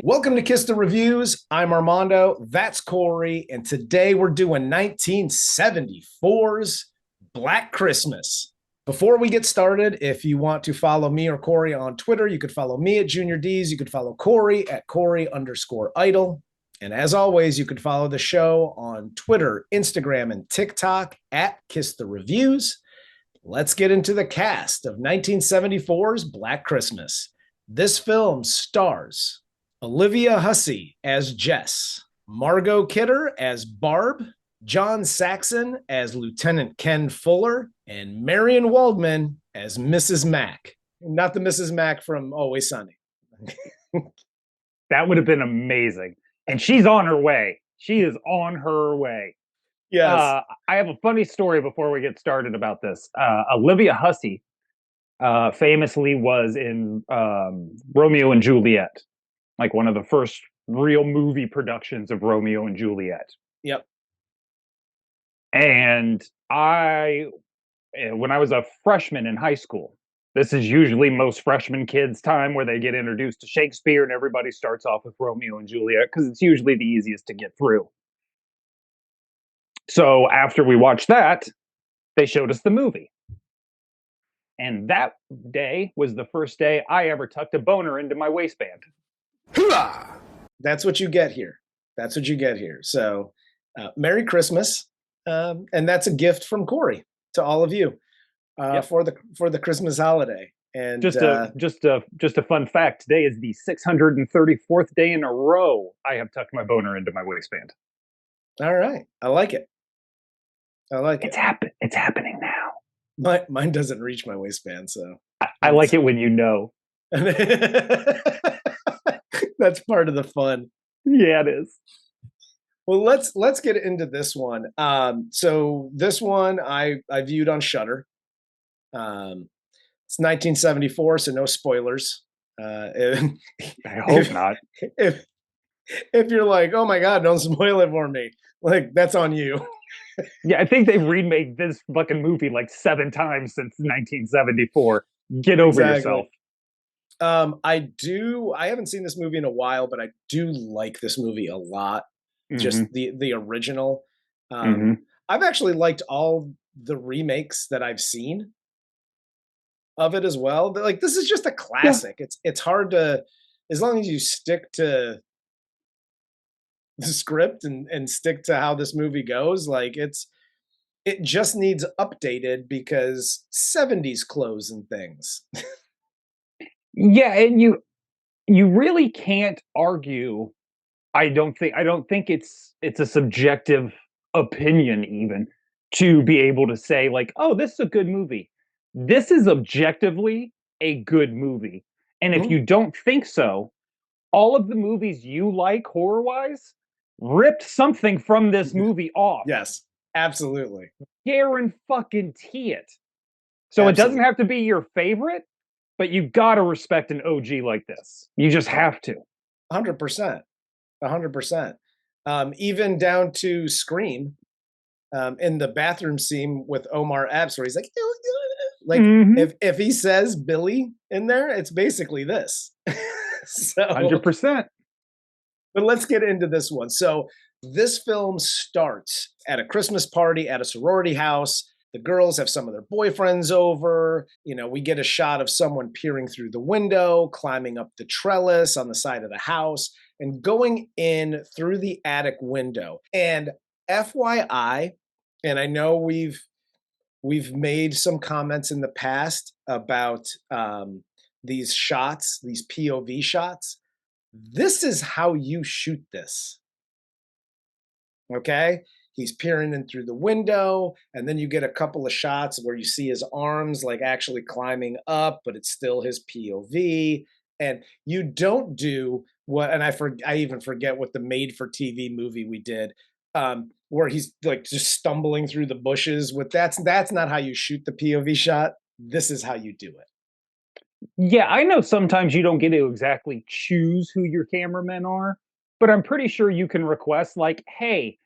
Welcome to Kiss the Reviews. I'm Armando. That's Corey. And today we're doing 1974's Black Christmas. Before we get started, if you want to follow me or Corey on Twitter, you could follow me at Junior D's. You could follow Corey at Corey_idol. And as always, you could follow the show on Twitter, Instagram, and TikTok at Kiss the Reviews. Let's get into the cast of 1974's Black Christmas. This film stars Olivia Hussey as Jess, Margot Kidder as Barb, John Saxon as Lieutenant Ken Fuller, and Marian Waldman as Mrs. Mack. Not the Mrs. Mack from Always Sunny. That would have been amazing. And she's on her way. She is on her way. Yes. I have a funny story before we get started about this. Olivia Hussey famously was in Romeo and Juliet, like one of the first real movie productions of Romeo and Juliet. Yep. And when I was a freshman in high school, this is usually most freshman kids' time where they get introduced to Shakespeare and everybody starts off with Romeo and Juliet because it's usually the easiest to get through. So after we watched that, they showed us the movie. And that day was the first day I ever tucked a boner into my waistband. Hoorah! That's what you get here. That's what you get here. So Merry Christmas. And that's a gift from Corey to all of you for the Christmas holiday. And just a fun fact, today is the 634th day in a row I have tucked my boner into my waistband. All right. I like it. It's happening now. Mine doesn't reach my waistband, so I like it when you know. That's part of the fun. Yeah, it is. Well, let's get into this one. So this one I viewed on Shudder. It's 1974, so no spoilers. I hope not. If you're like, oh my God, don't spoil it for me, like that's on you. Yeah, I think they've remade this fucking movie like 7 times since 1974. Get over yourself. I haven't seen this movie in a while, but I do like this movie a lot. Mm-hmm. Just the original. I've actually liked all the remakes that I've seen of it as well. Like, this is just a classic. Yeah. It's hard to, as long as you stick to the script and stick to how this movie goes, like it just needs updated because 70s clothes and things. Yeah, and you really can't argue. I don't think it's a subjective opinion even to be able to say like, oh, this is a good movie. This is objectively a good movie. And if you don't think so, all of the movies you like horror-wise ripped something from this movie off. Yes, absolutely. Guarantee it. So It doesn't have to be your favorite, but you gotta respect an OG like this. You just have to. 100%. 100%. Even down to Scream, in the bathroom scene with Omar Epps, where he's like, like if he says Billy in there, it's basically this. So 100%. But let's get into this one. So this film starts at a Christmas party at a sorority house. The girls have some of their boyfriends over. You know, we get a shot of someone peering through the window, climbing up the trellis on the side of the house, and going in through the attic window. And FYI, and I know we've made some comments in the past about these shots, these POV shots. This is how you shoot this. Okay? He's peering in through the window, and then you get a couple of shots where you see his arms like actually climbing up, but it's still his POV. And you don't do what, and I even forget what the made-for-TV movie we did, where he's like just stumbling through the bushes with that's not how you shoot the POV shot. This is how you do it. Yeah, I know sometimes you don't get to exactly choose who your cameramen are, but I'm pretty sure you can request like, hey,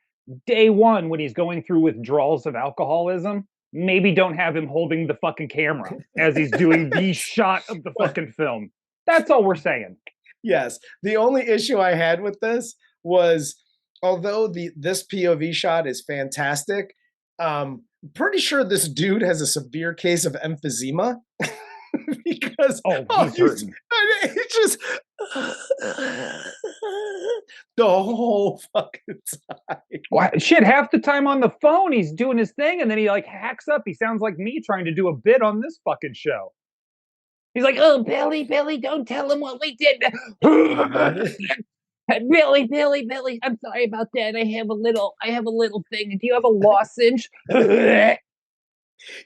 day one when he's going through withdrawals of alcoholism, maybe don't have him holding the fucking camera as he's doing the shot of the fucking film. That's all we're saying. Yes. The only issue I had with this was, although this POV shot is fantastic, pretty sure this dude has a severe case of emphysema because Oh, he's hurting. it's just the whole fucking time. Shit, half the time on the phone, he's doing his thing, and then he like hacks up. He sounds like me trying to do a bit on this fucking show. He's like, "Oh, Billy, don't tell him what we did." Billy, I'm sorry about that. I have a little thing. Do you have a lozenge?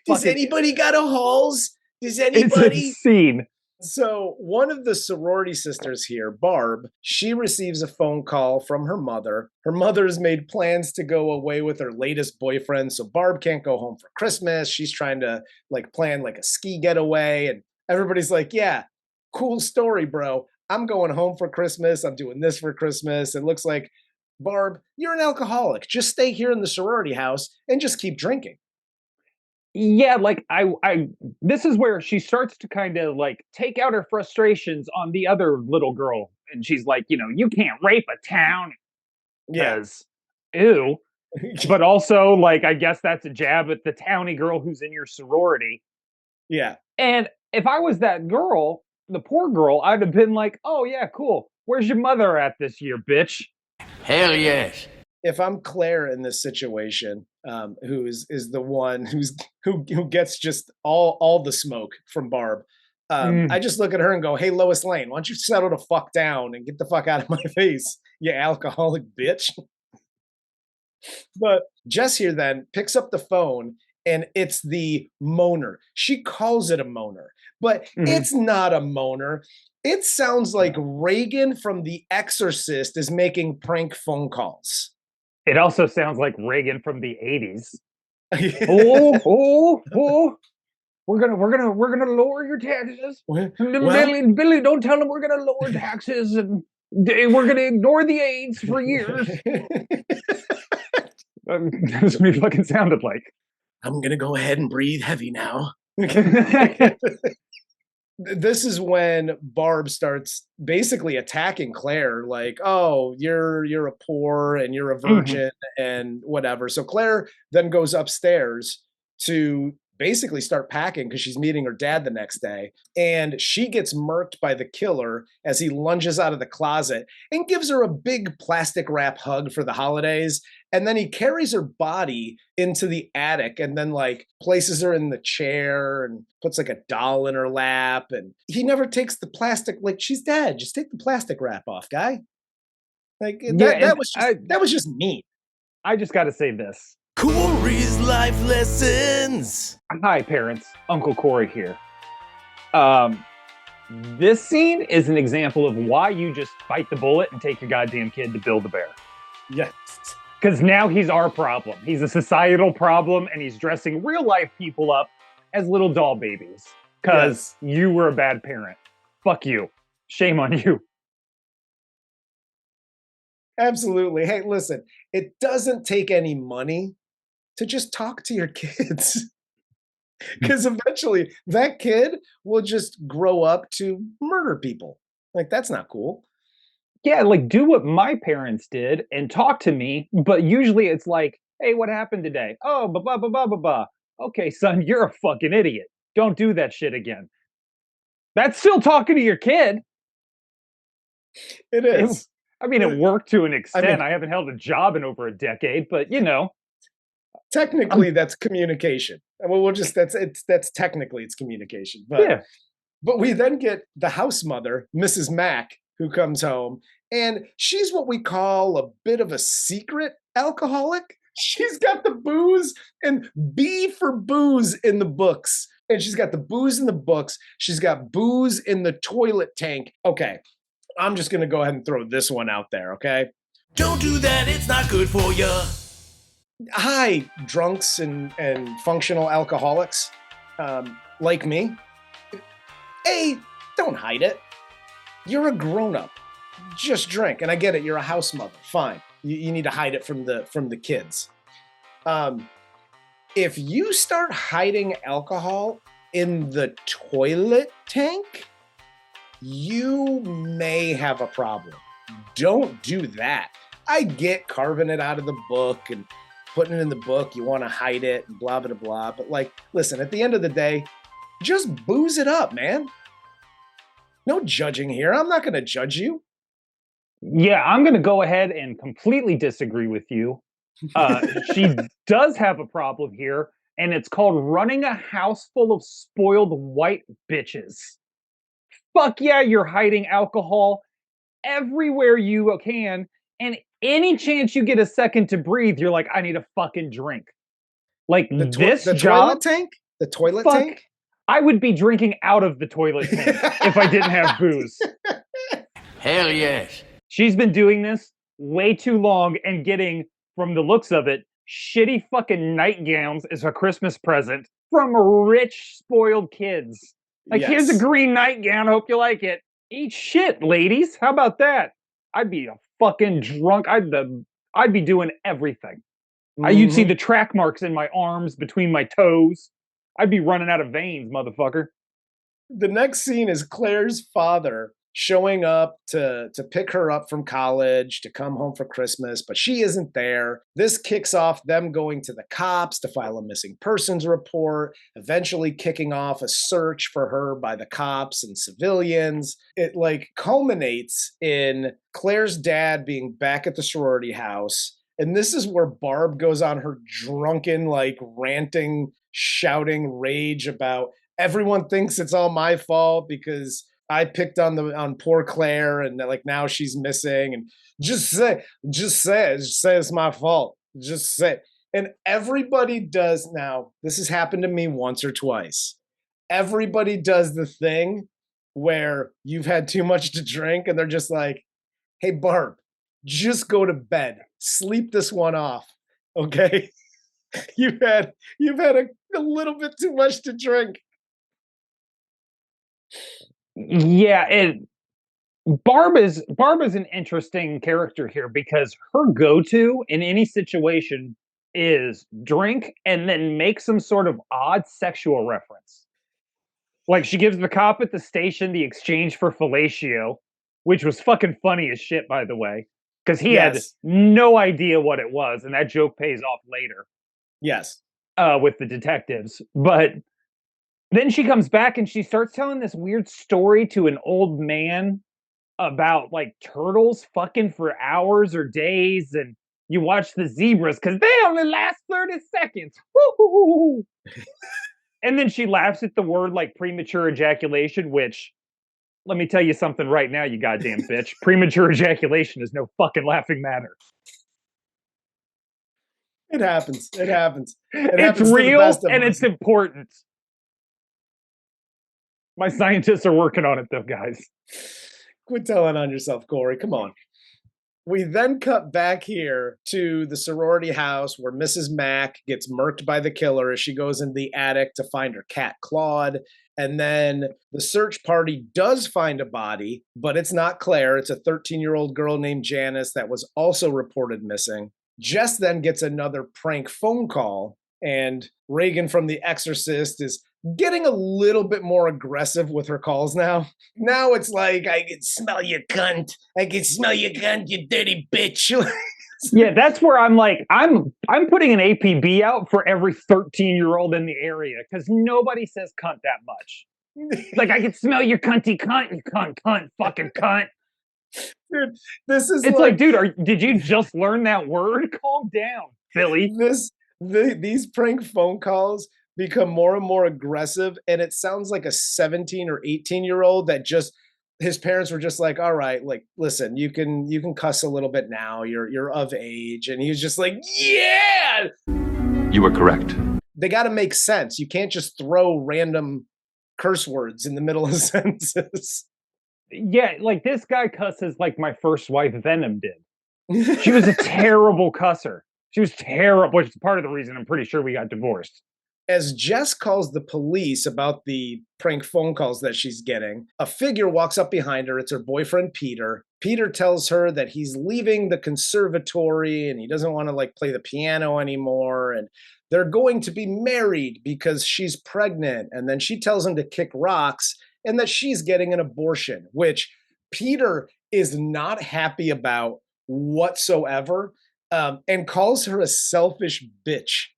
Does anybody got a halls? Does It's anybody? obscene. So one of the sorority sisters here, Barb, she receives a phone call from her mother. Her mother's made plans to go away with her latest boyfriend, so Barb can't go home for Christmas. She's trying to like plan like a ski getaway, and everybody's like, "Yeah, cool story, bro. I'm going home for Christmas. I'm doing this for Christmas." It looks like, Barb, you're an alcoholic. Just stay here in the sorority house and just keep drinking. Yeah, like I this is where she starts to kind of like take out her frustrations on the other little girl, and she's like, you can't rape a town Yeah. because ew. But also, like, I guess that's a jab at the towny girl who's in your sorority. Yeah. And if I was that girl, the poor girl, I'd have been like, "Oh yeah, cool. Where's your mother at this year, bitch?" Hell yes. If I'm Claire in this situation, who is the one who gets just all the smoke from Barb, I just look at her and go, "Hey, Lois Lane, why don't you settle the fuck down and get the fuck out of my face, you alcoholic bitch?" But Jess here then picks up the phone and it's the moaner. She calls it a moaner, but it's not a moaner. It sounds like Reagan from The Exorcist is making prank phone calls. It also sounds like Reagan from the 80s. Oh, we're gonna lower your taxes. Well, Billy, don't tell them we're gonna lower taxes, and we're gonna ignore the AIDS for years. That's what he fucking sounded like. I'm gonna go ahead and breathe heavy now. This is when Barb starts basically attacking Claire, like, "Oh, you're a poor and you're a virgin and whatever." So Claire then goes upstairs to basically start packing because she's meeting her dad the next day, and she gets murked by the killer as he lunges out of the closet and gives her a big plastic wrap hug for the holidays. And then he carries her body into the attic and then like places her in the chair and puts like a doll in her lap. And he never takes the plastic, like, she's dead. Just take the plastic wrap off, guy. Like that was just mean. I just got to say this. Corey's life lessons. Hi, parents. Uncle Corey here. This scene is an example of why you just bite the bullet and take your goddamn kid to Build-A-Bear. Yes. Because now he's our problem. He's a societal problem, and he's dressing real life people up as little doll babies. Because you were a bad parent. Fuck you. Shame on you. Absolutely. Hey, listen, it doesn't take any money to just talk to your kids. Because eventually that kid will just grow up to murder people. Like, that's not cool. Yeah, like, do what my parents did and talk to me, but usually it's like, "Hey, what happened today? Oh, blah, blah, blah, blah, blah, blah. Okay, son, you're a fucking idiot. Don't do that shit again." That's still talking to your kid. It is. It worked to an extent. I haven't held a job in over a decade, but technically that's communication. Well, that's technically it's communication. But we then get the house mother, Mrs. Mack, who comes home, and she's what we call a bit of a secret alcoholic. She's got the booze and B for booze in the books. And she's got the booze in the books. She's got booze in the toilet tank. Okay, I'm just going to go ahead and throw this one out there, okay? Don't do that, it's not good for you. Hi, drunks and functional alcoholics like me. A, don't hide it. You're a grown-up. Just drink. And I get it, you're a house mother. Fine. You need to hide it from the kids. If you start hiding alcohol in the toilet tank, you may have a problem. Don't do that. I get carving it out of the book and putting it in the book. You want to hide it and blah, blah, blah. But like, listen, at the end of the day, just booze it up, man. No judging here. I'm not going to judge you. Yeah, I'm going to go ahead and completely disagree with you. She does have a problem here, and it's called running a house full of spoiled white bitches. Fuck yeah, you're hiding alcohol everywhere you can, and any chance you get a second to breathe, you're like, I need a fucking drink. Like The job, toilet tank? The toilet fuck, tank? I would be drinking out of the toilet tank if I didn't have booze. Hell yes. She's been doing this way too long and getting, from the looks of it, shitty fucking nightgowns as a Christmas present from rich, spoiled kids. Like, here's a green nightgown. Hope you like it. Eat shit, ladies. How about that? I'd be a fucking drunk. I'd be doing everything. You'd see the track marks in my arms, between my toes. I'd be running out of veins, motherfucker. The next scene is Claire's father showing up to pick her up from college to come home for Christmas, but she isn't there. This kicks off them going to the cops to file a missing persons report, eventually kicking off a search for her by the cops and civilians. It like culminates in Claire's dad being back at the sorority house. And this is where Barb goes on her drunken, like ranting, shouting rage about everyone thinks it's all my fault because I picked on poor Claire and like now she's missing, and just say it's my fault. Just say. And everybody does now. This has happened to me once or twice. Everybody does the thing where you've had too much to drink and they're just like, hey, Barb, just go to bed. Sleep this one off. Okay. You've had a little bit too much to drink. Yeah, Barb is an interesting character here because her go-to in any situation is drink and then make some sort of odd sexual reference. Like she gives the cop at the station the exchange for fellatio, which was fucking funny as shit, by the way, because he had no idea what it was, and that joke pays off later. Yes. With the detectives. But then she comes back and she starts telling this weird story to an old man about like turtles fucking for hours or days, and you watch the zebras because they only last 30 seconds. Woo-hoo-hoo-hoo. And then she laughs at the word like premature ejaculation, which, let me tell you something right now, you goddamn bitch. Premature ejaculation is no fucking laughing matter. It happens. It happens. It's real and it's important. My scientists are working on it, though, guys. Quit telling on yourself, Corey. Come on. We then cut back here to the sorority house where Mrs. Mack gets murked by the killer as she goes into the attic to find her cat, Claude. And then the search party does find a body, but it's not Claire. It's a 13-year-old girl named Janice that was also reported missing. Jess then gets another prank phone call, and Reagan from The Exorcist is getting a little bit more aggressive with her calls now. Now it's like, I can smell your cunt. I can smell your cunt, you dirty bitch. Yeah, that's where I'm like, I'm putting an APB out for every 13-year-old in the area because nobody says cunt that much. Like, I can smell your cunty cunt, you cunt, fucking cunt. Dude, this is it's like dude, did you just learn that word? Calm down, Billy. These prank phone calls become more and more aggressive, and it sounds like a 17 or 18-year-old that just his parents were just like, all right, like, listen, you can cuss a little bit now, you're of age. And he was just like, yeah, you were correct. They got to make sense. You can't just throw random curse words in the middle of sentences. Yeah, like this guy cusses like my first wife Venom did. She was a terrible cusser. She was terrible, which is part of the reason I'm pretty sure we got divorced. As Jess calls the police about the prank phone calls that she's getting, a figure walks up behind her. It's her boyfriend, Peter. Peter tells her that he's leaving the conservatory and he doesn't want to like play the piano anymore. And they're going to be married because she's pregnant. And then she tells him to kick rocks. and that she's getting an abortion, which Peter is not happy about whatsoever, and calls her a selfish bitch.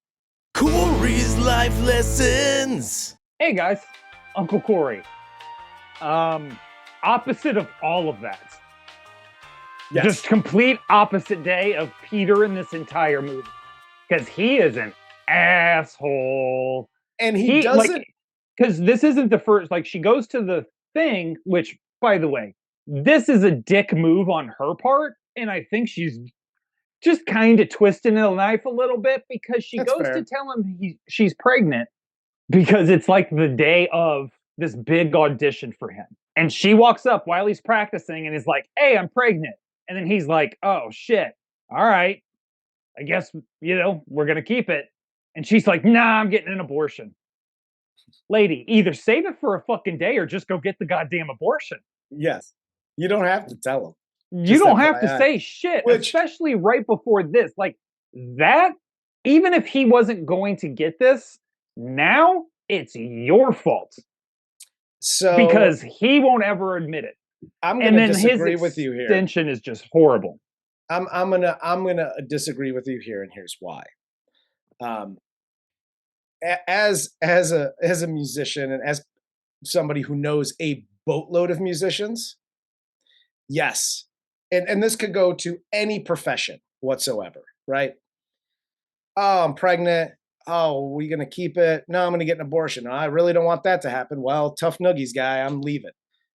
Corey's life lessons. Hey guys, Uncle Corey. Opposite of all of that. Yes. Just complete opposite day of Peter in this entire movie. Because he is an asshole. And he doesn't... Because this isn't the first... Like, she goes to the thing, which, by the way, this is a dick move on her part. And I think she's just kind of twisting the knife a little bit, because she goes to tell him she's pregnant, because it's like the day of this big audition for him. And she walks up while he's practicing and is like, hey, I'm pregnant. And then he's like, oh, shit. All right. I guess, we're going to keep it. And she's like, nah, I'm getting an abortion. Lady, either save it for a fucking day or just go get the goddamn abortion. Yes. You don't have to tell him. You don't have to say shit, especially right before this. Like, that, even if he wasn't going to get this, now it's your fault. So because he won't ever admit it. I'm going to disagree with you here. His extension is just horrible. I'm gonna disagree with you here, and here's why. As a musician and as somebody who knows a boatload of musicians, yes, and this could go to any profession whatsoever, right? Oh, I'm pregnant. Oh, are we going to keep it? No, I'm going to get an abortion. I really don't want that to happen. Well, tough nuggies, guy. I'm leaving.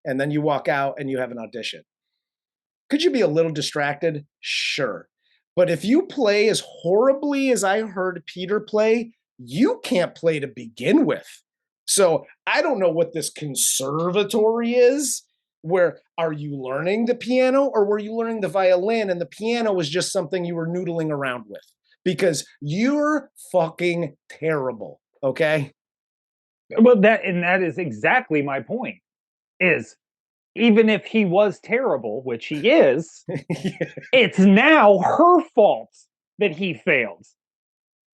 And then you walk out and you have an audition. Could you be a little distracted? Sure. But if you play as horribly as I heard Peter play, you can't play to begin with. So I don't know what this conservatory is. Where are you learning the piano, or were you learning the violin and the piano was just something you were noodling around with? Because you're fucking terrible, okay? Well, that is exactly my point. Is even if he was terrible, which he is, it's now her fault that he failed.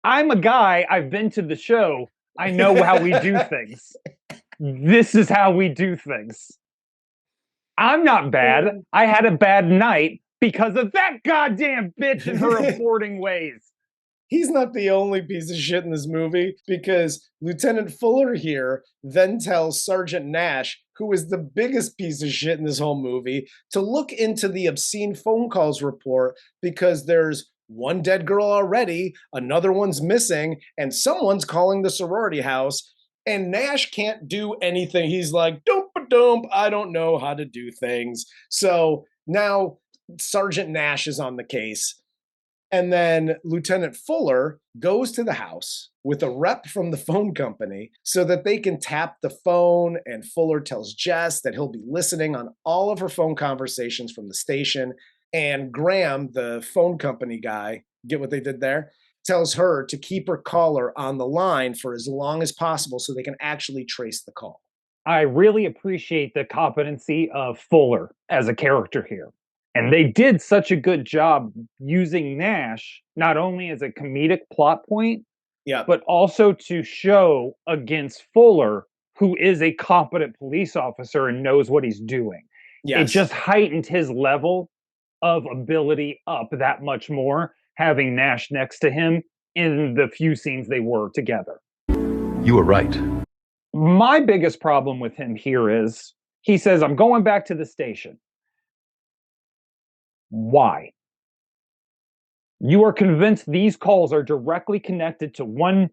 I'm a guy, I've been to the show, I know how we do things. This is how we do things. I'm not bad. I had a bad night because of that goddamn bitch and her aborting ways. He's not the only piece of shit in this movie, because Lieutenant Fuller here then tells Sergeant Nash, who is the biggest piece of shit in this whole movie, to look into the obscene phone calls report, because there's one dead girl already, another one's missing, and someone's calling the sorority house, and Nash can't do anything. He's like, doop-a-doomp, I don't know how to do things. So now Sergeant Nash is on the case. And then Lieutenant Fuller goes to the house with a rep from the phone company so that they can tap the phone, and Fuller tells Jess that he'll be listening on all of her phone conversations from the station. And Graham, the phone company guy, get what they did there? Tells her to keep her caller on the line for as long as possible so they can actually trace the call. I really appreciate the competency of Fuller as a character here. And they did such a good job using Nash, not only as a comedic plot point, but also to show against Fuller, who is a competent police officer and knows what he's doing. Yes. It just heightened his level of ability up that much more, having Nash next to him in the few scenes they were together. You were right. My biggest problem with him here is, he says, I'm going back to the station. Why? You are convinced these calls are directly connected to one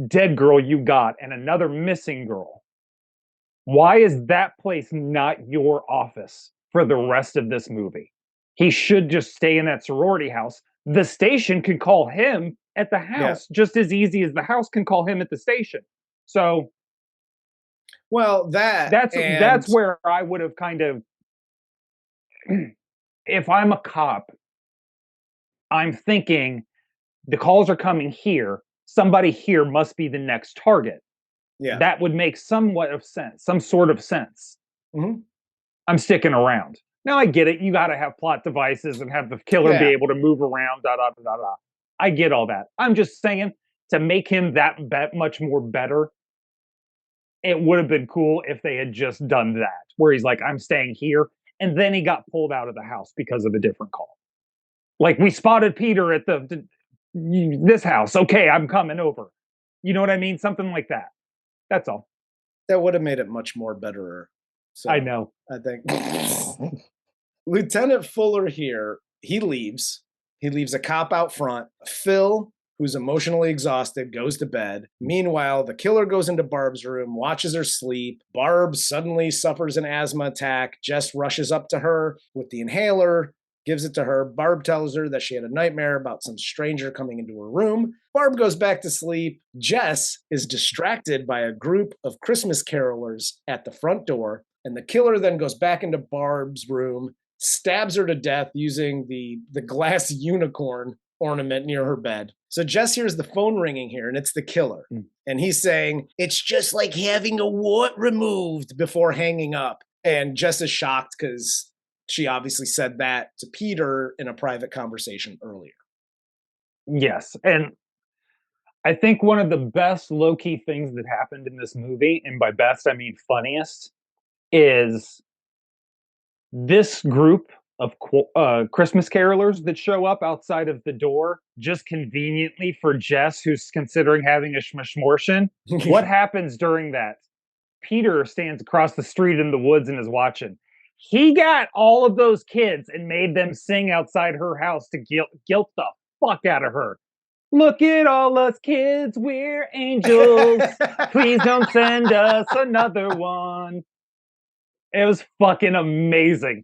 dead girl you got and another missing girl. Why is that place not your office for the rest of this movie? He should just stay in that sorority house. The station can call him at the house just as easy as the house can call him at the station. So, well, that's where I would have kind of, if I'm a cop, I'm thinking the calls are coming here. Somebody here must be the next target. Yeah, that would make somewhat of sense, some sort of sense. Mm-hmm. I'm sticking around. Now I get it. You got to have plot devices and have the killer be able to move around. I get all that. I'm just saying, to make him that much more better, it would have been cool if they had just done that, where he's like, I'm staying here. And then he got pulled out of the house because of a different call. Like, we spotted Peter at this house. Okay, I'm coming over. You know what I mean? Something like that. That's all. That would have made it much more better. So I know. I think Lieutenant Fuller here, he leaves. He leaves a cop out front. Phil, who's emotionally exhausted, goes to bed. Meanwhile, the killer goes into Barb's room, watches her sleep. Barb suddenly suffers an asthma attack. Jess rushes up to her with the inhaler, gives it to her. Barb tells her that she had a nightmare about some stranger coming into her room. Barb goes back to sleep. Jess is distracted by a group of Christmas carolers at the front door, and the killer then goes back into Barb's room, stabs her to death using the glass unicorn ornament near her bed. So Jess hears the phone ringing here, and it's the killer. And he's saying, it's just like having a wart removed, before hanging up. And Jess is shocked because she obviously said that to Peter in a private conversation earlier. Yes. And I think one of the best low-key things that happened in this movie, and by best, I mean funniest, is this group of Christmas carolers that show up outside of the door, just conveniently for Jess, who's considering having a schmortion. What happens during that? Peter stands across the street in the woods and is watching. He got all of those kids and made them sing outside her house to guilt the fuck out of her. Look at all us kids, we're angels. Please don't send us another one. It was fucking amazing.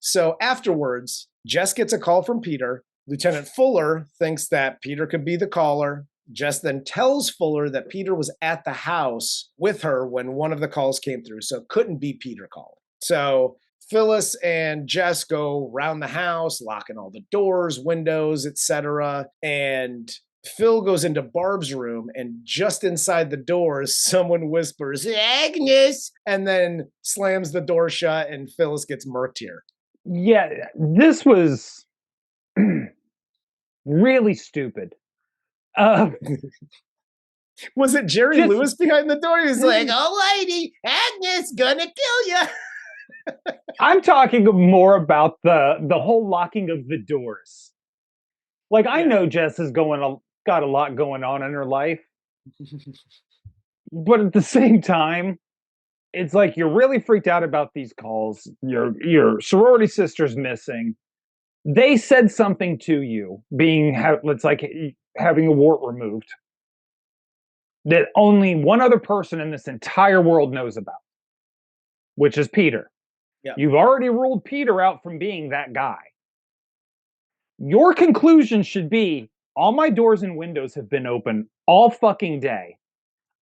So afterwards, Jess gets a call from Peter. Lieutenant Fuller thinks that Peter could be the caller. Jess then tells Fuller that Peter was at the house with her when one of the calls came through, so it couldn't be Peter calling. So Phyllis and Jess go around the house, locking all the doors, windows, etc. And Phil goes into Barb's room, and just inside the doors, someone whispers, Agnes, and then slams the door shut, and Phyllis gets murked here. Yeah, this was really stupid. Was it Jerry Lewis behind the door? He was like, oh, lady, Agnes, gonna kill you. I'm talking more about the whole locking of the doors. Like, I know Jess has got a lot going on in her life. But at the same time, it's like, you're really freaked out about these calls. Your sorority sister's missing. They said something to you, it's like having a wart removed, that only one other person in this entire world knows about, which is Peter. Yep. You've already ruled Peter out from being that guy. Your conclusion should be, all my doors and windows have been open all fucking day.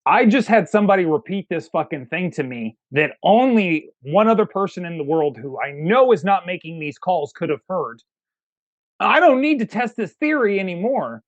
I just had somebody repeat this fucking thing to me that only one other person in the world who I know is not making these calls could have heard. I don't need to test this theory anymore.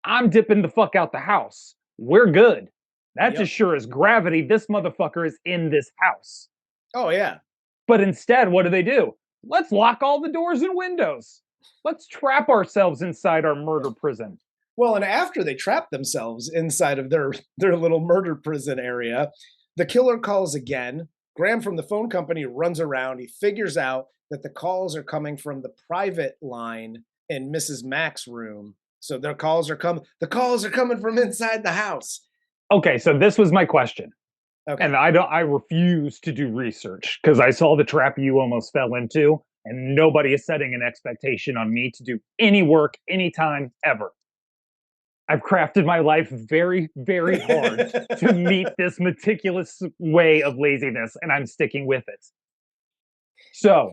I'm dipping the fuck out the house. We're good. That's as sure as gravity. This motherfucker is in this house. Oh, yeah. But instead, what do? Let's lock all the doors and windows. Let's trap ourselves inside our murder prison. Well, and after they trap themselves inside of their little murder prison area, the killer calls again. Graham from the phone company runs around. He figures out that the calls are coming from the private line in Mrs. Mack's room. So the calls are coming from inside the house. Okay, so this was my question. Okay. And I refuse to do research because I saw the trap you almost fell into, and nobody is setting an expectation on me to do any work anytime ever. I've crafted my life very, very hard to meet this meticulous way of laziness, and I'm sticking with it. So,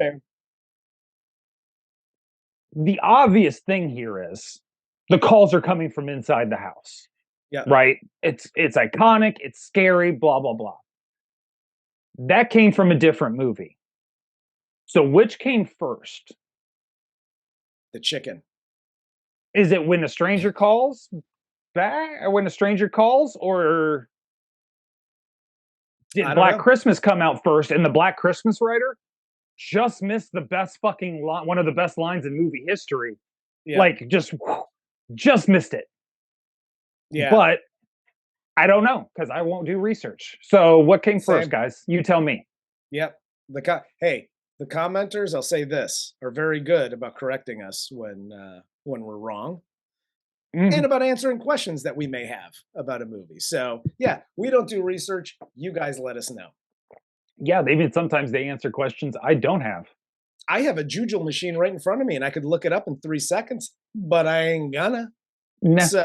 the obvious thing here is the calls are coming from inside the house. Yeah. Right? It's iconic, it's scary, blah, blah, blah. That came from a different movie. So which came first? The chicken. Is it When a Stranger Calls back, or When a Stranger Calls, or did Black Christmas come out first and the Black Christmas writer just missed the best fucking one of the best lines in movie history? Yeah. Like, just missed it. Yeah. But I don't know because I won't do research. So what came Same. first, guys? You tell me. Yep. Hey, the commenters, I'll say this, are very good about correcting us when we're wrong and about answering questions that we may have about a movie. So yeah, we don't do research. You guys let us know. Yeah, even sometimes they answer questions I don't have. I have a Jujel machine right in front of me and I could look it up in 3 seconds, but I ain't gonna. Nah. So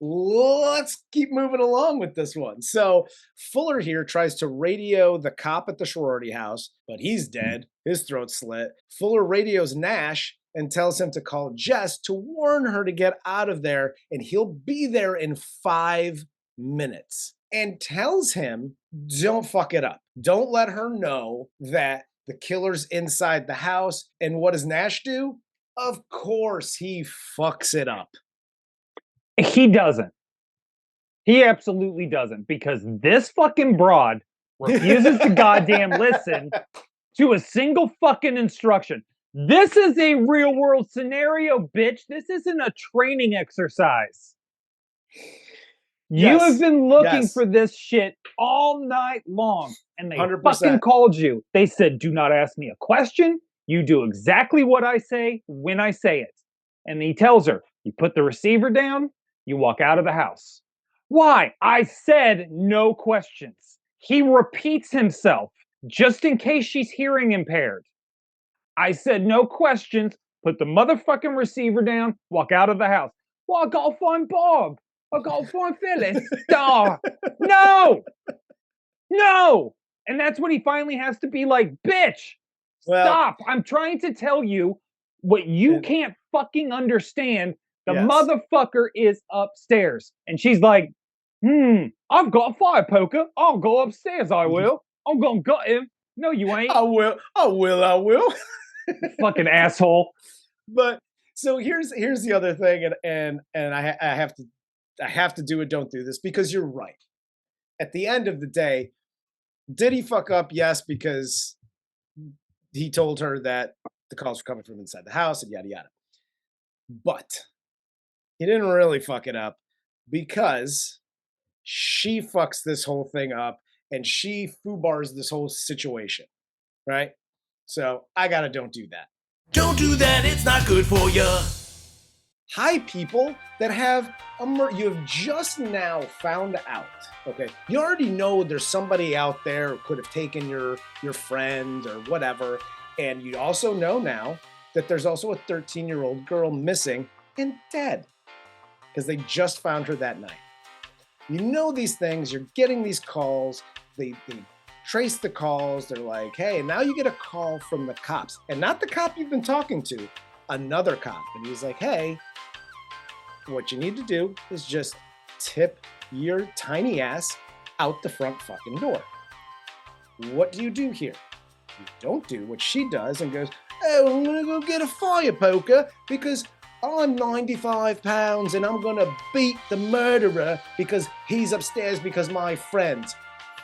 let's keep moving along with this one. So Fuller here tries to radio the cop at the sorority house, but he's dead. His throat's slit. Fuller radios Nash and tells him to call Jess to warn her to get out of there, and he'll be there in 5 minutes. And tells him, don't fuck it up. Don't let her know that the killer's inside the house. And what does Nash do? Of course, he fucks it up. He doesn't. He absolutely doesn't, because this fucking broad refuses to goddamn listen to a single fucking instruction. This is a real world scenario, bitch. This isn't a training exercise. You have been looking for this shit all night long, and they 100%. fucking called you. They said, do not ask me a question. You do exactly what I say when I say it. And he tells her, you put the receiver down, you walk out of the house. Why? I said no questions. He repeats himself just in case she's hearing impaired. I said no questions, put the motherfucking receiver down, walk out of the house. Well, I gotta find Barb. I gotta find Phyllis. No! No! And that's when he finally has to be like, bitch, stop. I'm trying to tell you what you can't fucking understand. The motherfucker is upstairs. And she's like, I've got a fire poker. I'll go upstairs, I will. I'm gonna gut him. No, you ain't. I will. Fucking asshole. But so here's the other thing, and I have to do it. Don't do this, because you're right. At the end of the day, did he fuck up? Yes, because he told her that the calls were coming from inside the house and yada yada. But he didn't really fuck it up, because she fucks this whole thing up and she foobars this whole situation, right? So I gotta don't do that. Don't do that, it's not good for you. Hi, people that have you have just now found out, okay? You already know there's somebody out there who could have taken your friend or whatever, and you also know now that there's also a 13-year-old girl missing and dead, because they just found her that night. You know these things, you're getting these calls, they trace the calls, they're like, hey, now you get a call from the cops, and not the cop you've been talking to, another cop, and he's like, hey, what you need to do is just tip your tiny ass out the front fucking door. What do you do here? You don't do what she does and goes, oh, I'm gonna go get a fire poker because I'm 95 pounds and I'm gonna beat the murderer because he's upstairs because my friends.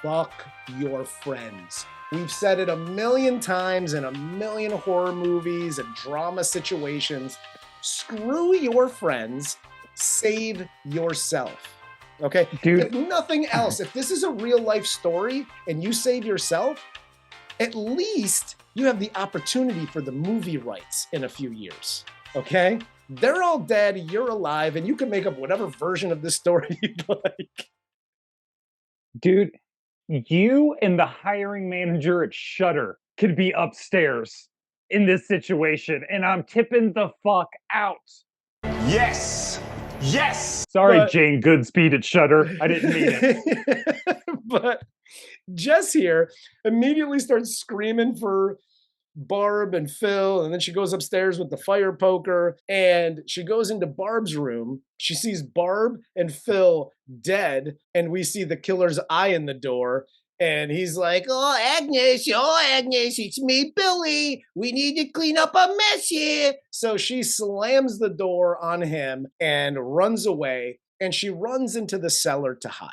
Fuck your friends. We've said it a million times in a million horror movies and drama situations. Screw your friends. Save yourself. Okay? Dude. If nothing else, if this is a real life story and you save yourself, at least you have the opportunity for the movie rights in a few years. Okay? They're all dead, you're alive, and you can make up whatever version of this story you'd like. Dude, you and the hiring manager at Shudder could be upstairs in this situation, and I'm tipping the fuck out. Yes! Yes! Sorry, Jane Goodspeed at Shudder. I didn't mean it. But Jess here immediately starts screaming for Barb and Phil, and then she goes upstairs with the fire poker, and she goes into Barb's room. She sees Barb and Phil dead, and we see the killer's eye in the door, and he's like, oh, Agnes, it's me, Billy. We need to clean up a mess here. So she slams the door on him and runs away, and she runs into the cellar to hide.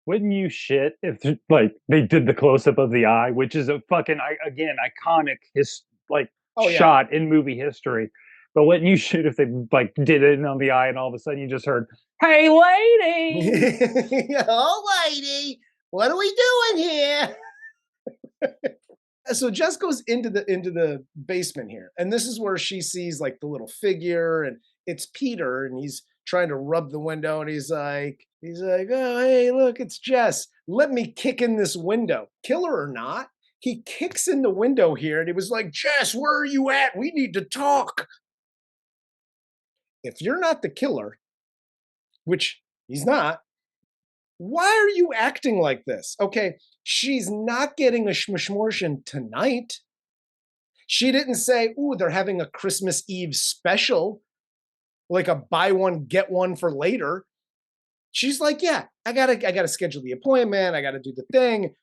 Wouldn't you shit if they did the close-up of the eye, which is a fucking, again, iconic shot in movie history. But wouldn't you shoot if they like did it on the eye and all of a sudden you just heard, "Hey, lady!" Oh, lady, what are we doing here? So Jess goes into the basement here, and this is where she sees like the little figure, and it's Peter, and he's trying to rub the window, and he's like, oh, hey, look, it's Jess. Let me kick in this window. Killer or not, he kicks in the window here, and he was like, Jess, where are you at? We need to talk. If you're not the killer, which he's not, why are you acting like this? Okay, she's not getting a schmishmortion tonight. She didn't say, ooh, they're having a Christmas Eve special, like a buy one, get one for later. She's like, yeah, I gotta schedule the appointment. I gotta do the thing.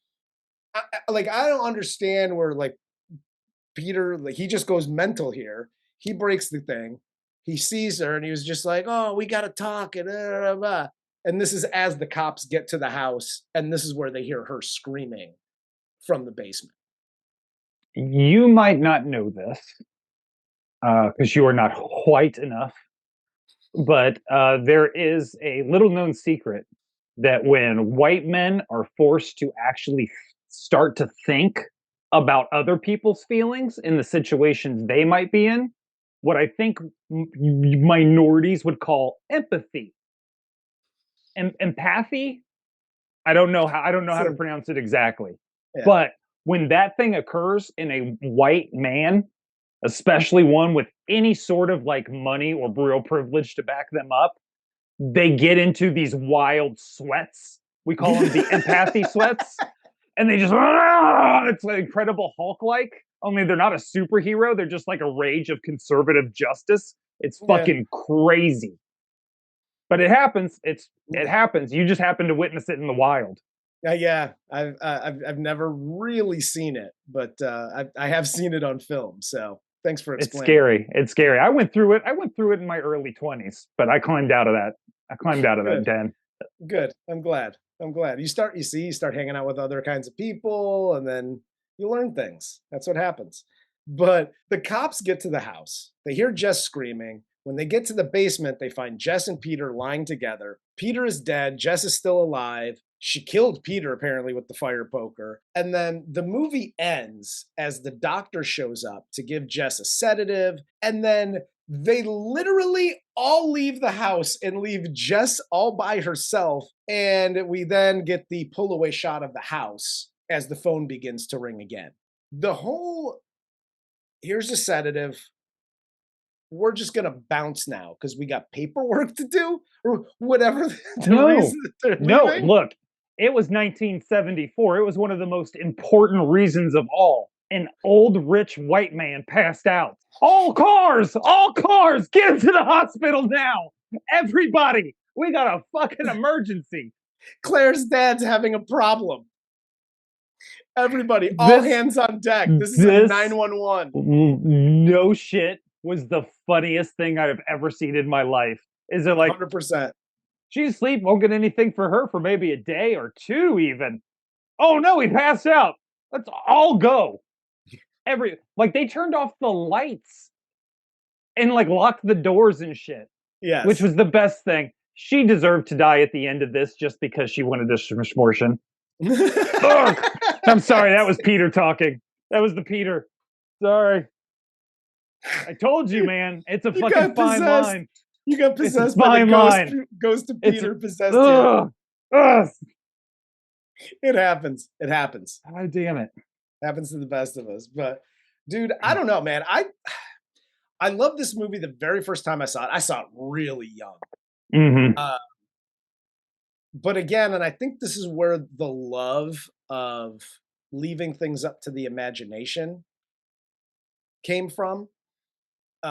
I don't understand where like Peter, like he just goes mental here. He breaks the thing. He sees her and he was just like, oh, we gotta talk and blah, blah, blah. And this is as the cops get to the house, and this is where they hear her screaming from the basement. You might not know this because you are not white enough, but there is a little known secret that when white men are forced to actually start to think about other people's feelings in the situations they might be in, what I think minorities would call empathy. Empathy, I don't know how to pronounce it exactly. Yeah. But when that thing occurs in a white man, especially one with any sort of like money or real privilege to back them up, they get into these wild sweats. We call them the empathy sweats. And they just, it's like Incredible Hulk-like, only they're not a superhero. They're just like a rage of conservative justice. It's fucking crazy. But it happens. It happens. You just happen to witness it in the wild. Yeah, I've never really seen it, but I have seen it on film. So thanks for explaining. It's scary. It's scary. I went through it in my early 20s, but I climbed out of that. That den. Good. I'm glad. You start hanging out with other kinds of people, and then you learn things. That's what happens. But the cops get to the house. They hear Jess screaming. When they get to the basement, they find Jess and Peter lying together. Peter is dead. Jess is still alive. She killed Peter, apparently, with the fire poker. And then the movie ends as the doctor shows up to give Jess a sedative. And then they literally all leave the house and leave Jess all by herself. And we then get the pull away shot of the house as the phone begins to ring again. Here's a sedative. We're just going to bounce now because we got paperwork to do or whatever. No, look, it was 1974. It was one of the most important reasons of all. An old rich white man passed out. All cars, get him to the hospital now. Everybody, we got a fucking emergency. Claire's dad's having a problem. Everybody, all hands on deck. This is a 911. No shit. Was the funniest thing I've ever seen in my life. Is it like 100%? She's asleep, won't get anything for her for maybe a day or two even. Oh no, he passed out. Let's all go. They turned off the lights and like locked the doors and shit. Yes. Which was the best thing. She deserved to die at the end of this just because she wanted a schmishmortion. I'm sorry, that was Peter talking. That was the Peter. Sorry. I told you, man. It's a fucking fine line. You got possessed by the ghost of Peter possessed you. It happens. God damn it. Happens to the best of us. But dude, I don't know, man. I love this movie the very first time I saw it. I saw it really young. Mm-hmm. But again, and I think this is where the love of leaving things up to the imagination came from.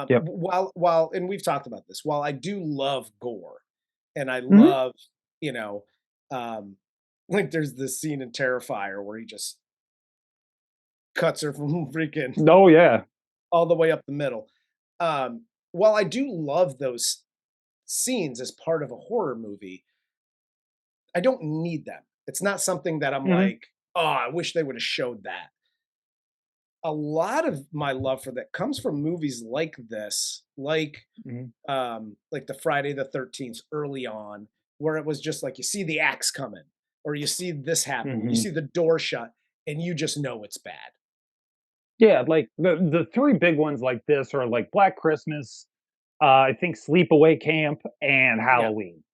Yep. While and we've talked about this, while I do love gore and I love, like there's this scene in Terrifier where he just cuts her from freaking all the way up the middle. While I do love those scenes as part of a horror movie, I don't need them. It's not something that I'm like, oh, I wish they would have showed that. a lot of my love for that comes from movies like this, Mhm. like the Friday the 13th early on, where it was just like you see the axe coming, or you see this happen, you Mhm. see the door shut, and you just know it's bad. Yeah, like the three big ones like this are like Black Christmas, I think Sleepaway Camp, and Yeah, Halloween.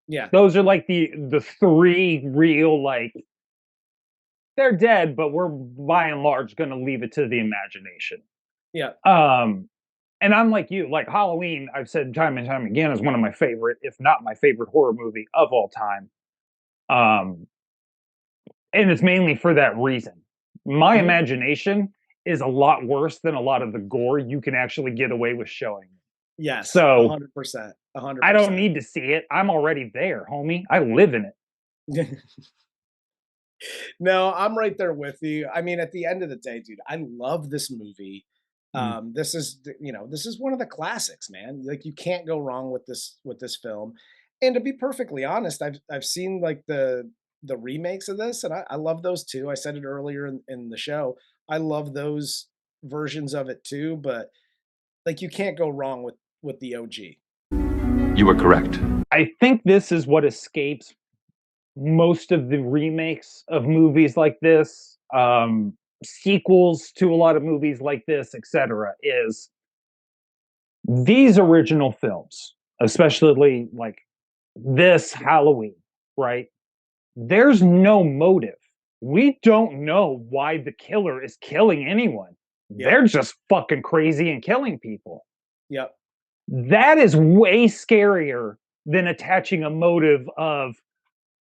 yeah, Those are like the three real like they're dead, but we're by and large going to leave it to the imagination. yeah, Um, and I'm like you, like Halloween. I've said time and time again is one of my favorite, if not my favorite horror movie of all time. Um, and it's mainly for that reason. My mhm, imagination is a lot worse than a lot of the gore you can actually get away with showing. yes, So 100%, a hundred I don't percent. need to see it. I'm already there, homie. I live in it. No, I'm right there with you. I mean, at the end of the day, dude, I love this movie. Mm. This is, this is one of the classics, man. Like you can't go wrong with this film. And to be perfectly honest, I've seen like the remakes of this, and I love those too. I said it earlier in the show. I love those versions of it too, but like you can't go wrong with the OG. You were correct. I think this is what escapes most of the remakes of movies like this, sequels to a lot of movies like this, etc. Is these original films, especially like this Halloween, right? There's no motive. We don't know why the killer is killing anyone. Yep. They're just fucking crazy and killing people. Yep. That is way scarier than attaching a motive of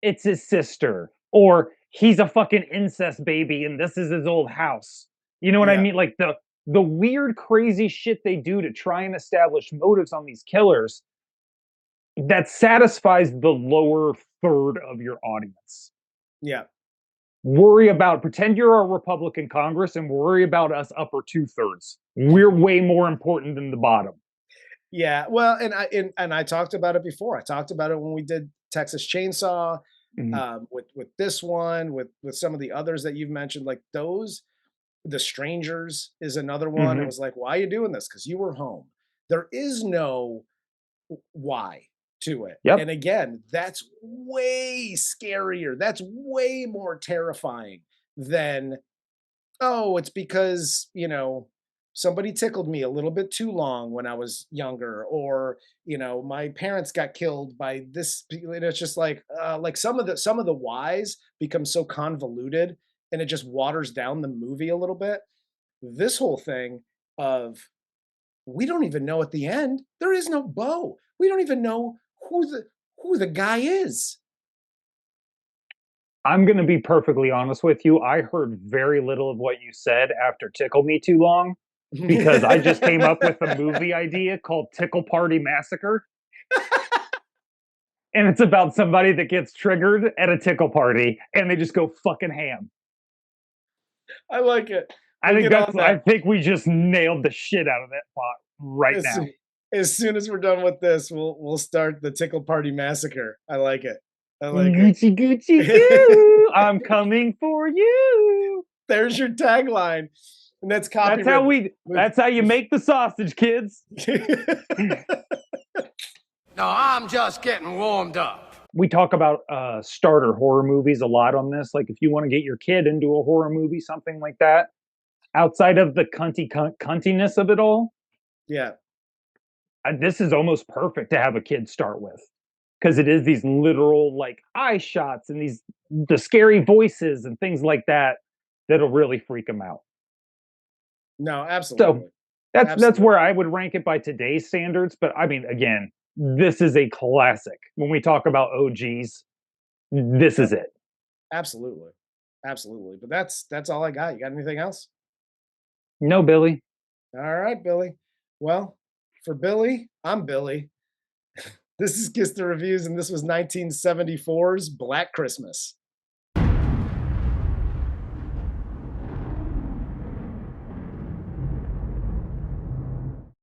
it's his sister or he's a fucking incest baby and this is his old house. You know what I Yeah. mean? Like the weird crazy shit they do to try and establish motives on these killers that satisfies the lower third of your audience. Yeah. Worry about pretend you're a Republican Congress and worry about us upper two-thirds. We're way more important than the bottom. Yeah, well, and I talked about it before. I talked about it when we did Texas Chainsaw, Mhm. with this one, with some of the others that you've mentioned, like those. The Strangers is another one. It Mhm. was like, why are you doing this? Because you were home. There is no why to it. Yep. And again, that's way scarier. That's way more terrifying than, oh, it's because, somebody tickled me a little bit too long when I was younger, or, my parents got killed by this. And it's just like some of the whys become so convoluted and it just waters down the movie a little bit. This whole thing of we don't even know at the end. There is no bow. We don't even know who the guy is. I'm going to be perfectly honest with you. I heard very little of what you said after Tickle Me Too Long because I just came up with a movie idea called Tickle Party Massacre. And it's about somebody that gets triggered at a tickle party and they just go fucking ham. I like it. I We'll think get on that's I that think we just nailed the shit out of that plot right as now. soon, as soon as we're done with this. We'll start the Tickle Party Massacre. I like it. I like Gucci Gucci it. goo. I'm coming for you. There's your tagline, and that's That's copywritten. that's how you make the sausage, kids. No, I'm just getting warmed up. We talk about starter horror movies a lot on this. Like if you want to get your kid into a horror movie, something like that, outside of the cuntiness of it all, Yeah, this is almost perfect to have a kid start with because it is these literal like eye shots and the scary voices and things like that that'll really freak them out. no, So absolutely, that's absolutely. where I would rank it by today's standards. But I mean, again, this is a classic. When we talk about OGs, this Yep, is it. absolutely, absolutely. But that's all I got. You got anything else? No, Billy. All right, Billy. Well, for Billy, I'm Billy. This is Kiss the Reviews, and this was 1974's Black Christmas.